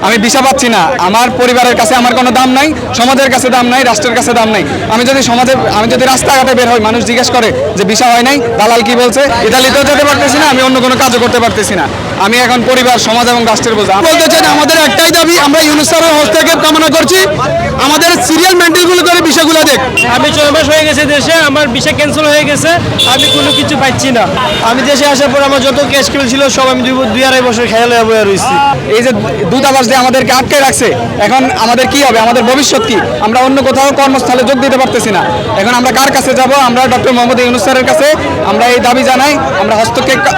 আমি ভিসা পাচ্ছি না, আমার পরিবারের কাছে আমার কোনো দাম নাই, সমাজের কাছে দাম নাই, রাষ্ট্রের কাছে দাম নাই। আমি যদি রাস্তাঘাটে বের হই, মানুষ জিজ্ঞেস করে যে ভিসা হয় নাই, দালাল কি বলছে, ইতালিতেও যেতে পারতেছি না, আমি অন্য কোনো কাজও করতে পারতেছি না। আমি এখন পরিবার, সমাজ এবং রাষ্ট্রের বোঝা। বলতে চাই আমাদের একটাই দাবি, আমরা ইউনূস স্যারের হস্তক্ষেপ কামনা করছি, আমাদের সিরিয়াল মেনটেনগুলো করে বিষয়গুলো দেখ। আমি 6 মাস হয়ে গেছে দেশে, আমার ভিসা ক্যান্সেল হয়ে গেছে, আমি কোনো কিছু পাচ্ছি না। আমি দেশে আসার পর আমার যত ক্যাশ কেবল ছিল সব আমি 2-2.5 বছর খেয়ালে বয়ে রয়েছি। এই যে দূতাবাস দিয়ে আমাদেরকে আটকে রাখছে, এখন আমাদের কি হবে, আমাদের ভবিষ্যৎ কি? আমরা অন্য কোথাও কর্মস্থলে যোগ দিতে পারতেছি না। এখন আমরা কার কাছে যাব? আমরা ডক্টর মোহাম্মদ ইউনূস স্যারের কাছে আমরা এই দাবি জানাই, আমরা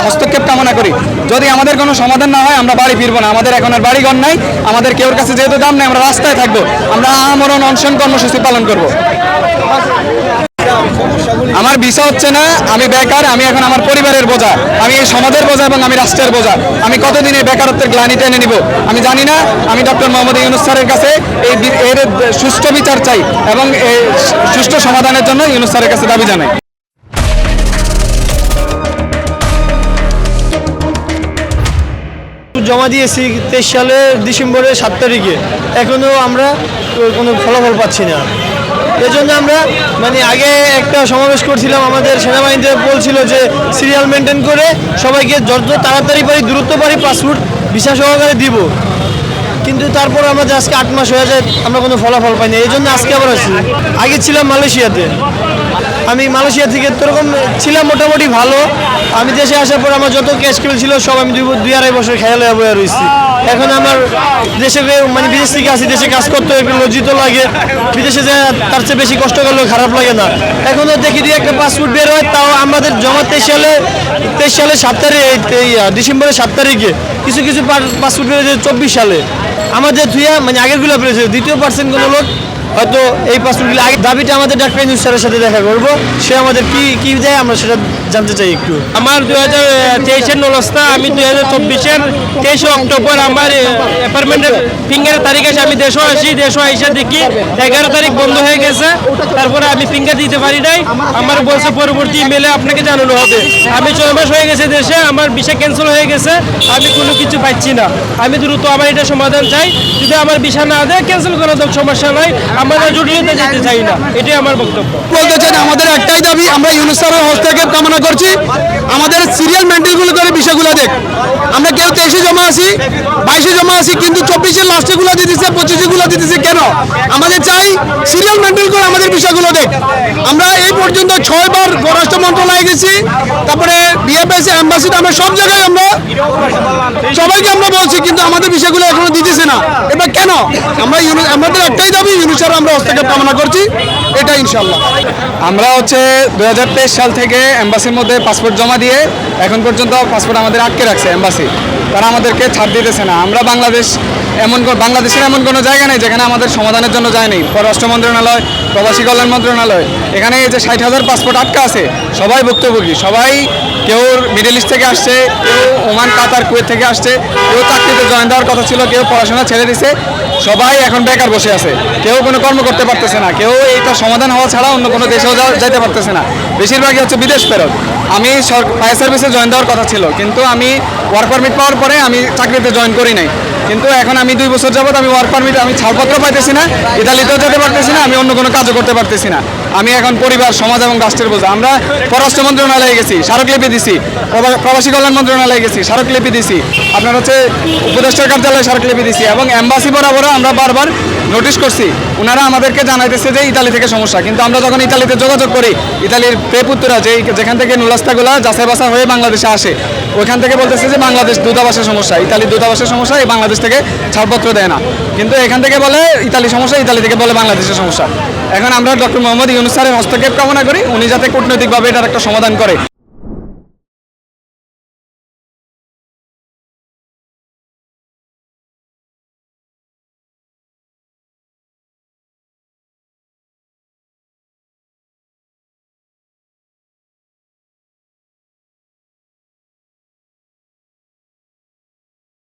হস্তক্ষেপ কামনা করি। যদি আমাদের কোনো সমাধান না হয়, আমরা বাড়ি ফিরবো না। আমাদের এখন আর বাড়িঘর নাই, আমাদের কেউর কাছে যেহেতু দাম নেই, আমরা রাস্তায় থাকবো, আমরা আমরণ অনশন কর্মসূচি পালন করব। আমার ভিসা হচ্ছে না, আমি বেকার, আমি এখন আমার পরিবারের বোঝা, আমি এই সমাজের বোঝা এবং আমি রাষ্ট্রের বোঝা। আমি কতদিন এই বেকারত্বের গ্লানি টেনে নিব আমি জানি না। আমি ডক্টর মোহাম্মদ ইউনূস স্যারের কাছে এর সুষ্ঠু বিচার চাই এবং এই সুষ্ঠু সমাধানের জন্য ইউনূস স্যারের কাছে দাবি জানাই। জমা দিয়েছি 23 সালের ডিসেম্বরের 7 তারিখে, এখনও আমরা কোনো ফলাফল পাচ্ছি না। এজন্য আমরা আগে একটা সমাবেশ করছিলাম, আমাদের সেনাবাহিনীতে বলছিল যে সিরিয়াল মেনটেন করে সবাইকে যত তাড়াতাড়ি পারি দ্রুত পারি পাসপোর্ট ভিসা সহকারে দিব, কিন্তু তারপর আমাদের আজকে 8 মাস হয়ে যায়, আমরা কোনো ফলাফল পাইনি। এই জন্য আজকে আবার আসছি। আগে ছিলাম মালয়েশিয়াতে, আমি মালয়েশিয়া থেকে তোরকম ছিলাম মোটামুটি ভালো। আমি দেশে আসার পর আমার যত ক্যাশ কেবল ছিল সব আমি 2-2.5 বছর খেয়ালে বয়ে রয়েছি। এখন আমার দেশে বিদেশ থেকে আসি, দেশে কাজ করতে একটু লজ্জিত লাগে, বিদেশে যে তার চেয়ে বেশি কষ্ট করলেও খারাপ লাগে না। এখনও দেখি দিয়ে একটা পাসপোর্ট বের হয়, তাও আমাদের জমা 23 সালে 7 তারিখ, ডিসেম্বরের 7 তারিখে কিছু কিছু পাসপোর্ট বের হয়েছে 24 সালে। আমাদের ধুইয়া আগেরগুলো বেরোছে, দ্বিতীয় পার্সেন্ট কোনো লোক হয়তো এই পাসপোর্টগুলো আগে। দাবিটা আমাদের ডাক্তার ইউনূস স্যারের সাথে দেখা করবো, সে আমাদের কি দেয় আমরা সেটা জানতে চাই একটু। আমার 2023-এর নলস্তা, আমি 2024-এর 23 অক্টোবর আমার অ্যাপার্টমেন্টের ফিঙ্গারের তারিখ আসে, আমি দেশও আইসা দেখি 11 তারিখ বন্ধ হয়ে গেছে। তারপরে আমি ফিঙ্গার দিতে পারি নাই, আমার বলছে পরবর্তী ইমেলে আপনাকে জানানো হবে। আমি 6 মাস হয়ে গেছে দেশে, আমার ভিসা ক্যান্সেল হয়ে গেছে, আমি কোনো কিছু পাচ্ছি না। আমি দ্রুত আমার এটা সমাধান চাই, যদি আমার ভিসা না দেয় ক্যান্সেল করা দেয়, সমস্যা নাই, আমরা জটিলতা যেতে চাই না, এটাই আমার বক্তব্য। বলতে চাই আমাদের একটাই দাবি, আমরা ইউনূস স্যারের হস্তক্ষেপ কামনা করছি, আমাদের সিরিয়াল মেনটেনগুলো করে বিষয়গুলো দেখ। আমরা কেউ 23-এ জমা আছি, 22-এ জমা আছি, কিন্তু 24-এর লাস্টেগুলো দিতেছে, 25-এগুলো দিতেছে কেন? আমাদের চাই সিরিয়াল মেনটেন করে আমাদের বিষয়গুলো দেখ। আমরা এই পর্যন্ত 6 বার পররাষ্ট্র মন্ত্রণালয়ে গেছি, তারপরে বিএফএস এম্বাসিতে, আমরা সব জায়গায় আমরা সবাইকে আমরা বলছি, কিন্তু আমাদের বিষয়গুলো এখনো দিতেছে না। এবার কেন? আমাদের একটাই দাবি, ইউনূস স্যার আমরা হস্তক্ষেপ কামনা করছি, এটা ইনশাল্লাহ। আমরা 2023 সাল থেকে এম্বাসির মধ্যে পাসপোর্ট জমা দিয়ে এখন পর্যন্ত পাসপোর্ট আমাদের আটকে রাখছে এম্বাসি, তারা আমাদেরকে ছাড় দিতেছে না। আমরা বাংলাদেশের এমন কোনো জায়গা নেই যেখানে আমাদের সমাধানের জন্য যায়নি। পররাষ্ট্র মন্ত্রণালয়, প্রবাসী কল্যাণ মন্ত্রণালয়, এখানে এই যে 60,000 পাসপোর্ট আটকা আছে, সবাই ভুক্তভোগী, সবাই কেউ মিডল ইস্ট থেকে আসছে, কেউ ওমান, কাতার, কুয়েত থেকে আসছে, কেউ চাকরিতে জয়েন দেওয়ার কথা ছিল, কেউ পড়াশোনা ছেড়ে দিছে, সবাই এখন বেকার বসে আছে, কেউ কোনো কর্ম করতে পারতেছে না, কেউ এইটা সমাধান হওয়া ছাড়া অন্য কোনো দেশেও যেতে পারতেছে না। বেশিরভাগই হচ্ছে বিদেশ ফেরত। আমি ফায়ার সার্ভিসে জয়েন দেওয়ার কথা ছিল, কিন্তু আমি ওয়ার্ক পারমিট পাওয়ার পরে আমি চাকরিতে জয়েন করি নাই, কিন্তু এখন আমি 2 বছর যাবত আমি ওয়ার্ক পারমিট, আমি ছাড়পত্র পাইতেছি না, ইতালিতেও যেতে পারতেছি না, আমি অন্য কোনো কাজও করতে পারতেছি না। আমি এখন পরিবার, সমাজ এবং রাষ্ট্রের বোঝা। আমরা পররাষ্ট্র মন্ত্রণালয়ে গেছি, স্মারকলিপি দিছি, প্রবাসী কল্যাণ মন্ত্রণালয়ে গেছি, স্মারকলিপি দিছি, আপনার উপদেষ্টার কার্যালয়ে স্মারকলিপি দিছি, এবং এম্বাসি বরাবরও আমরা বারবার নোটিশ করছি। ওনারা আমাদেরকে জানাইতেছে যে ইতালি থেকে সমস্যা, কিন্তু আমরা যখন ইতালিতে যোগাযোগ করি, ইতালির পেপুত্তরা যেখান থেকে নুলাস্তাগুলা যাচাই বাছাই হয়ে বাংলাদেশে আসে, ওইখান থেকে বলতেছে যে বাংলাদেশ দূতাবাসের সমস্যা, ইতালির দূতাবাসের সমস্যা, এই বাংলাদেশ থেকে ছাড়পত্র দেয় না। কিন্তু এখান থেকে বলে ইতালি সমস্যা, ইতালি থেকে বলে বাংলাদেশের সমস্যা। এখন আমরা ডক্টর মোহাম্মদ ইউনূস স্যারের হস্তক্ষেপ কামনা করি, উনি যাতে কূটনৈতিকভাবে এটার একটা সমাধান করে।